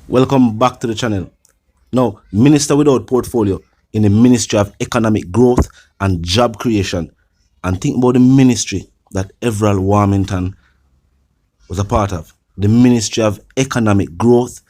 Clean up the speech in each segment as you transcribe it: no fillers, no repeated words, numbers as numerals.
Welcome back to the channel. Now, Minister without portfolio in the Ministry of Economic Growth and Job Creation. And think about the ministry that Everal Warmington was a part of. The Ministry of Economic Growth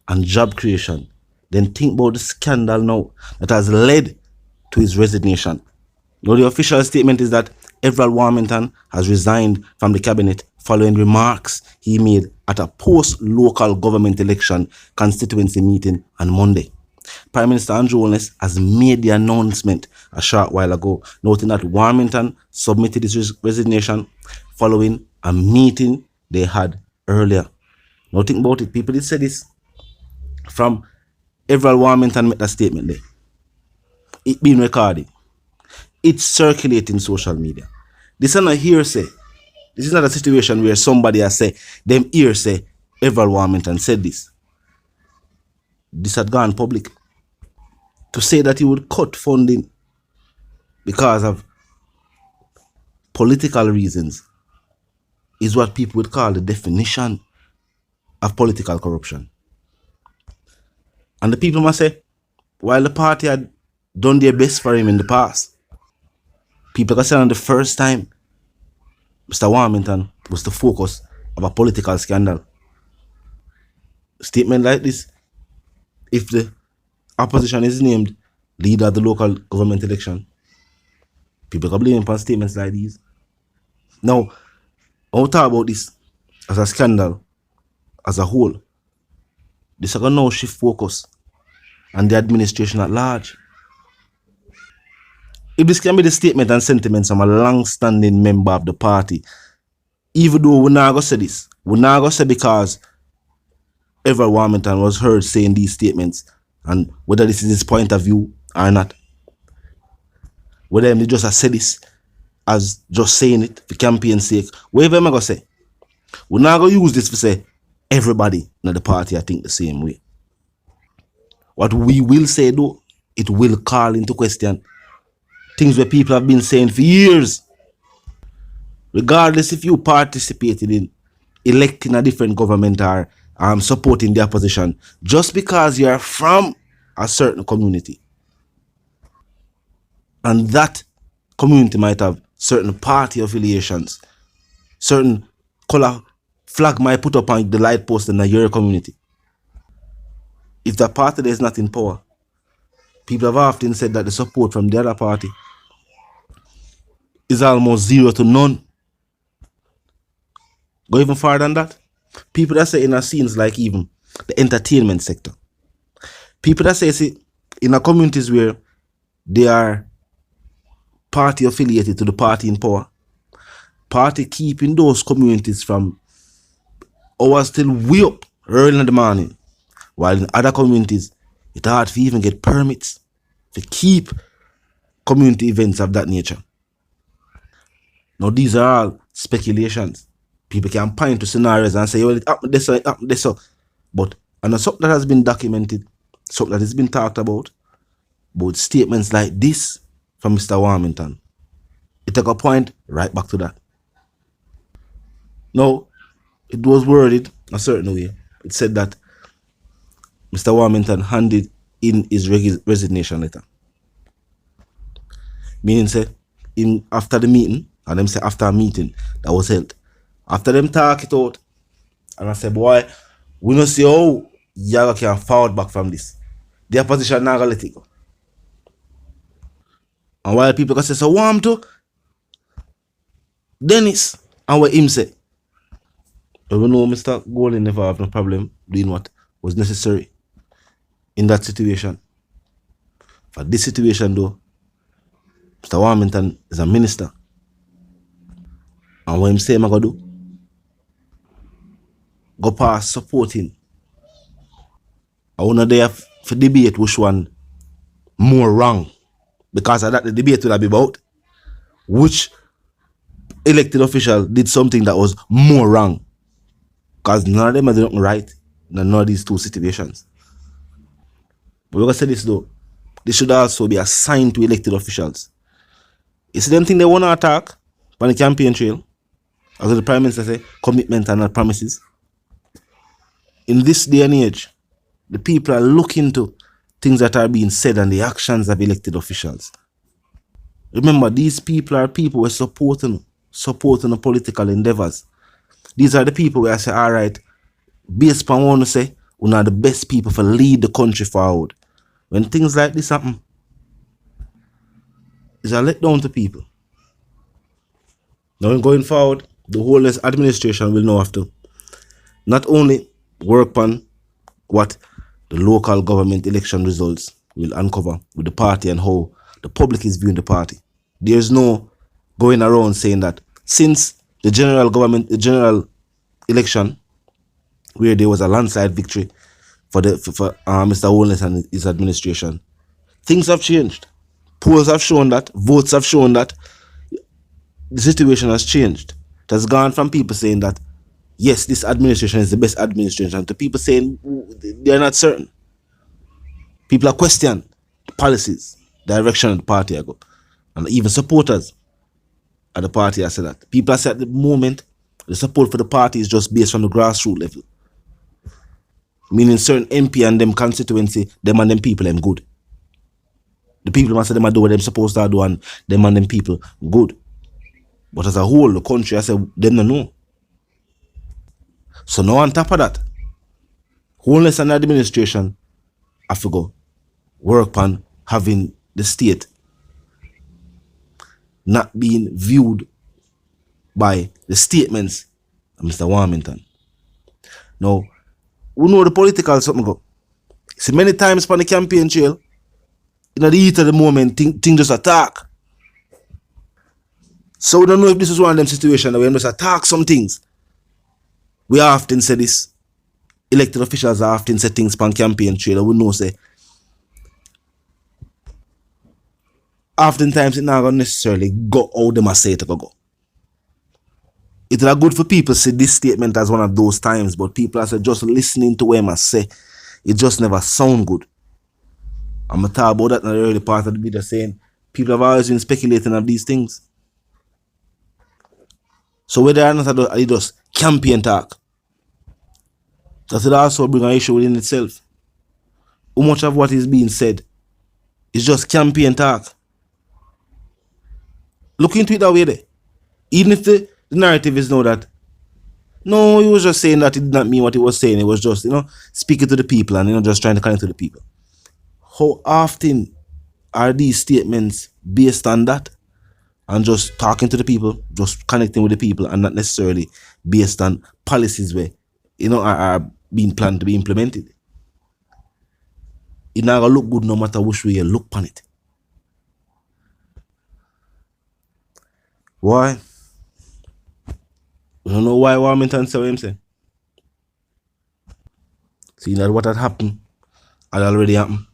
and Job Creation. Then think about the scandal now that has led to his resignation. Now, the official statement is that Everal Warmington has resigned from the cabinet following remarks he made at a post-local government election constituency meeting on Monday. Prime Minister Andrew Holness has made the announcement a short while ago, noting that Warmington submitted his resignation following a meeting they had earlier. Now think about it, people did say this from Everal Warmington made a statement there. It being recorded. It's circulating social media. This is not hearsay. This is not a situation where somebody has said, them hearsay, Everal Warmington said this. This had gone public. To say that he would cut funding because of political reasons is what people would call the definition of political corruption. And the people must say, while the party had done their best for him in the past, people can say on the first time Mr. Warmington was the focus of a political scandal. Statement like this, if the opposition is named leader of the local government election, people can blame him for statements like these. Now, I'll talk about this as a scandal as a whole. This is going to now shift focus on the administration at large. If this can be the statement and sentiments from a long-standing member of the party, even though we're not going to say this, we're not going to say because Everal Warmington was heard saying these statements and whether this is his point of view or not. Whether they just say this as just saying it for campaign's sake, whatever I'm going to say, we're not going to use this to say everybody in the party I think the same way. What we will say though, it will call into question things where people have been saying for years. Regardless if you participated in electing a different government or supporting the opposition, just because you are from a certain community and that community might have certain party affiliations, certain color flag might put up on the light post in your community. If the party is not in power, people have often said that the support from the other party is almost zero to none. Go even farther than that. People that say in a scenes like even the entertainment sector. People that say in a communities where they are party affiliated to the party in power, party keeping those communities from hours till way up early in the morning. While in other communities, it's hard to even get permits to keep community events of that nature. Now these are all speculations. People can point to scenarios and say, well, it happened this, it happened this. But and something that has been documented, something that has been talked about statements like this from Mr. Warmington, it took a point right back to that. Now, it was worded a certain way. It said that Mr. Warmington handed in his resignation letter. Meaning, say, after the meeting, and them say after a meeting that was held, after them talk it out, and I said, boy, we don't see how Yaga can forward back from this. The opposition not gonna let it go. And while people can say, so warm to Dennis, and what him say, but we know Mr. Goulding never have no problem doing what was necessary in that situation. For this situation though, Mr. Warmington is a minister. And what him say I'm gonna do, go past supporting. I wanna there for debate which one more wrong. Because of that the debate will be about which elected official did something that was more wrong. Because none of them are doing right in none of these two situations. But we're gonna say this though. This should also be assigned to elected officials. You see them thing they wanna attack on the campaign trail. As the Prime Minister say, commitment and not promises. In this day and age, The people are looking to things that are being said and the actions of elected officials. Remember, these people are people who are supporting the political endeavors. These are the people where I say, all right, based upon what I say, we are the best people for lead the country forward. When things like this happen, it's a letdown to people. Now, going forward, the Holness administration will now have to not only work on what the local government election results will uncover with the party and how the public is viewing the party. There's no going around saying that since the general election, where there was a landslide victory for Mr. Holness and his administration, things have changed. Polls have shown that, votes have shown that the situation has changed. It has gone from people saying that yes, this administration is the best administration, to people saying they're not certain. People are questioning the policies, direction of the party I go. And even supporters of the party I say that. People are saying at the moment the support for the party is just based on the grassroots level. Meaning certain MP and them constituency, them and them people them good. The people must say them do what them supposed to do and them people good. But as a whole, the country, I say, them don't know. So now on top of that, Holness and administration have to go work on having the state not being viewed by the statements of Mr. Warmington. Now, we know the political something go. See, many times on the campaign trail, in the heat of the moment, things just attack. So we don't know if this is one of them situations where we just attack some things. We often say this. Elected officials often say things on campaign trail. We know say oftentimes it not going to necessarily go how them say it go. It's not good for people to see this statement as one of those times, but people are just listening to what I say. It just never sound good. I'm going to talk about that in the early part of the video, saying people have always been speculating of these things. So whether or not I just campaign talk, that will also bring an issue within itself. How much of what is being said is just campaign talk? Look into it that way there. Even if the narrative is now that, no, he was just saying that it did not mean what he was saying. It was just, speaking to the people and, just trying to connect to the people. How often are these statements based on that? And just talking to the people, just connecting with the people, and not necessarily based on policies where, are being planned to be implemented. It's not going to look good no matter which way you look on it. Why? I don't know why Warmington say what him say. See that what had happened had already happened.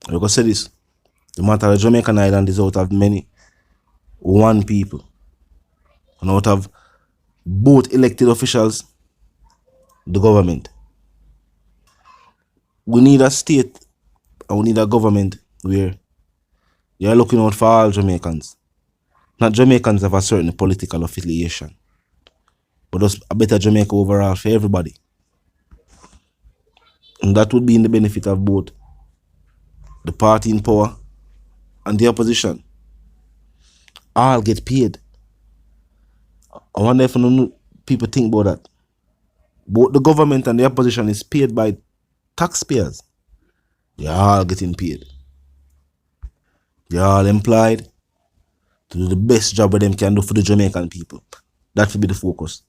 I'm going to say this. The matter of Jamaican Island is out of many one people. And out of both elected officials, the government. We need a state and we need a government where you're looking out for all Jamaicans. Not Jamaicans of a certain political affiliation, but just a better Jamaica overall for everybody. And that would be in the benefit of both the party in power and the opposition. All get paid. I wonder if people think about that. Both the government and the opposition is paid by taxpayers. They're all getting paid. They're all employed to do the best job that them can do for the Jamaican people. That will be the focus.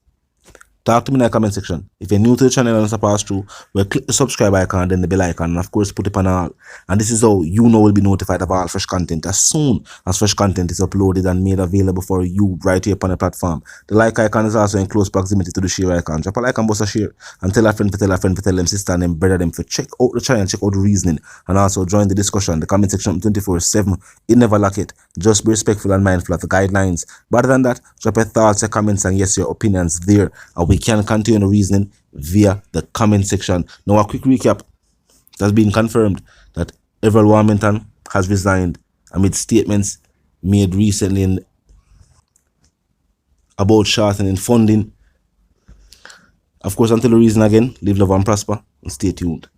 Talk to me in the comment section. If you're new to the channel and it's pass through, well, click the subscribe icon, then the bell icon, and of course put it on all. And this is how you will be notified of all fresh content as soon as fresh content is uploaded and made available for you right here upon the platform. The like icon is also in close proximity to the share icon. Drop a like and bust a share, and tell a friend to tell a friend to tell them sister and them brother them to check out the channel, check out the reasoning, and also join the discussion. The comment section 24/7. It never lack it. Just be respectful and mindful of the guidelines. But other than that, drop your thoughts, your comments, and yes, your opinions there, and we can continue the reasoning via the comment section. Now a quick recap. It has been confirmed that Everett Warmington has resigned amid statements made recently about shortening funding Of course, until the reason again, live, love, and prosper, and stay tuned.